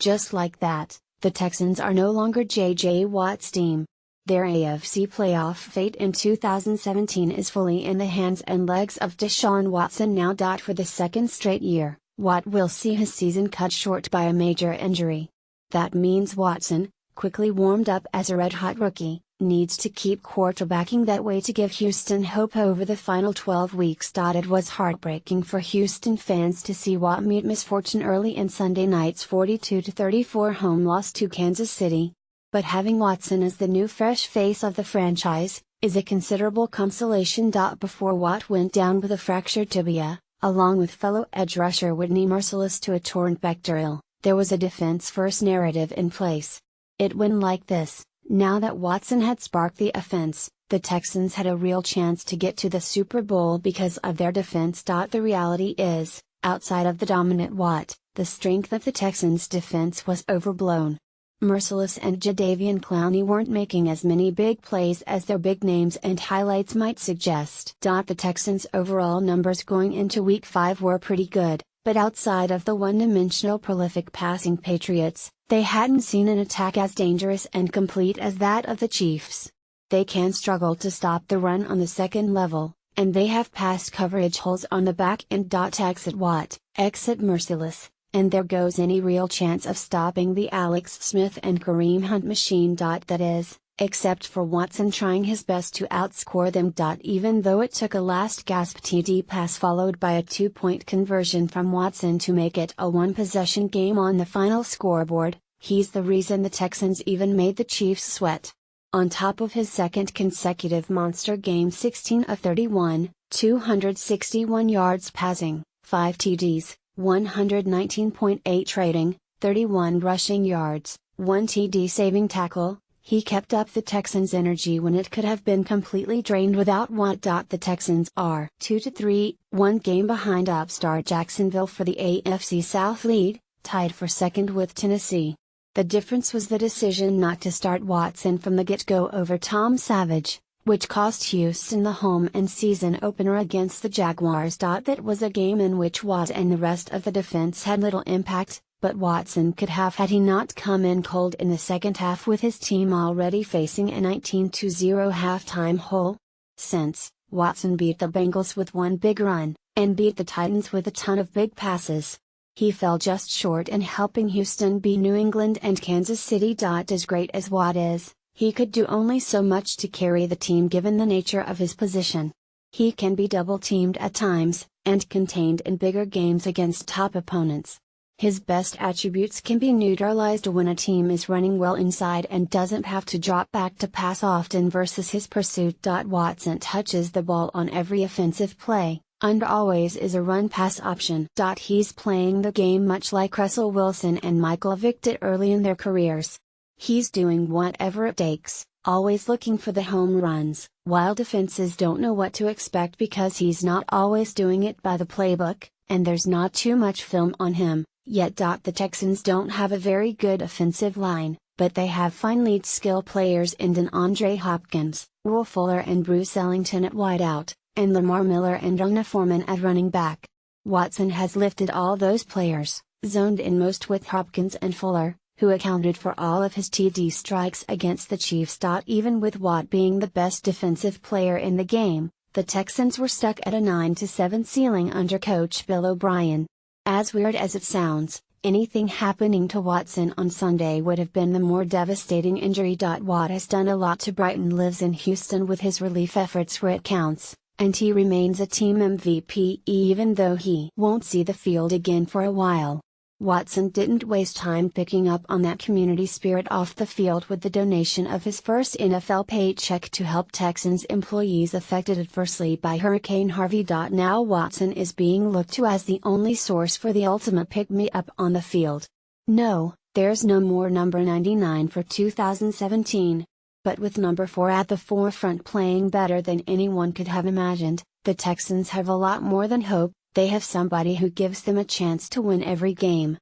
Just like that, the Texans are no longer J.J. Watt's team. Their AFC playoff fate in 2017 is fully in the hands and legs of Deshaun Watson now. For the second straight year, Watt will see his season cut short by a major injury. That means Watson, quickly warmed up as a red-hot rookie, needs to keep quarterbacking that way to give Houston hope over the final 12 weeks. It was heartbreaking for Houston fans to see Watt meet misfortune early in Sunday night's 42-34 home loss to Kansas City. But having Watson as the new fresh face of the franchise is a considerable consolation. Before Watt went down with a fractured tibia, along with fellow edge rusher Whitney Mercilus to a torn pectoral, there was a defense-first narrative in place. It went like this: now that Watson had sparked the offense, the Texans had a real chance to get to the Super Bowl because of their defense. The reality is, outside of the dominant Watt, the strength of the Texans' defense was overblown. Mercilus and Jadeveon Clowney weren't making as many big plays as their big names and highlights might suggest. The Texans' overall numbers going into Week 5 were pretty good, but outside of the one-dimensional prolific passing Patriots, they hadn't seen an attack as dangerous and complete as that of the Chiefs. They can struggle to stop the run on the second level, and they have pass coverage holes on the back end. Exit Watt, exit Mercilus, and there goes any real chance of stopping the Alex Smith and Kareem Hunt machine. That is, except for Watson trying his best to outscore them. Even though it took a last-gasp TD pass followed by a 2-point conversion from Watson to make it a one-possession game on the final scoreboard, he's the reason the Texans even made the Chiefs sweat. On top of his second consecutive monster game, 16 of 31, 261 yards passing, 5 TDs, 119.8 rating, 31 rushing yards, 1 TD saving tackle, he kept up the Texans' energy when it could have been completely drained without Watt. The Texans are 2-3, one game behind upstart Jacksonville for the AFC South lead, tied for second with Tennessee. The difference was the decision not to start Watson from the get-go over Tom Savage, which cost Houston the home and season opener against the Jaguars. That was a game in which Watt and the rest of the defense had little impact, but Watson could have had he not come in cold in the second half with his team already facing a 19-0 halftime hole. Since, Watson beat the Bengals with one big run, and beat the Titans with a ton of big passes. He fell just short in helping Houston beat New England and Kansas City. As great as Watt is, he could do only so much to carry the team given the nature of his position. He can be double-teamed at times, and contained in bigger games against top opponents. His best attributes can be neutralized when a team is running well inside and doesn't have to drop back to pass often versus his pursuit. Watson touches the ball on every offensive play, and always is a run-pass option. He's playing the game much like Russell Wilson and Michael Vick did early in their careers. He's doing whatever it takes, always looking for the home runs, while defenses don't know what to expect because he's not always doing it by the playbook, and there's not too much film on him. Yet. The Texans don't have a very good offensive line, but they have fine lead skill players in DeAndre Hopkins, Will Fuller and Bruce Ellington at wideout, and Lamar Miller and Rona Foreman at running back. Watson has lifted all those players, zoned in most with Hopkins and Fuller, who accounted for all of his TD strikes against the Chiefs. Even with Watt being the best defensive player in the game, the Texans were stuck at a 9-7 ceiling under coach Bill O'Brien. As weird as it sounds, anything happening to Watson on Sunday would have been the more devastating injury. Watt has done a lot to brighten lives in Houston with his relief efforts where it counts, and he remains a team MVP even though he won't see the field again for a while. Watson didn't waste time picking up on that community spirit off the field with the donation of his first NFL paycheck to help Texans employees affected adversely by Hurricane Harvey. Now Watson is being looked to as the only source for the ultimate pick-me-up on the field. No, there's no more number 99 for 2017. But with number 4 at the forefront playing better than anyone could have imagined, the Texans have a lot more than hope. They have somebody who gives them a chance to win every game.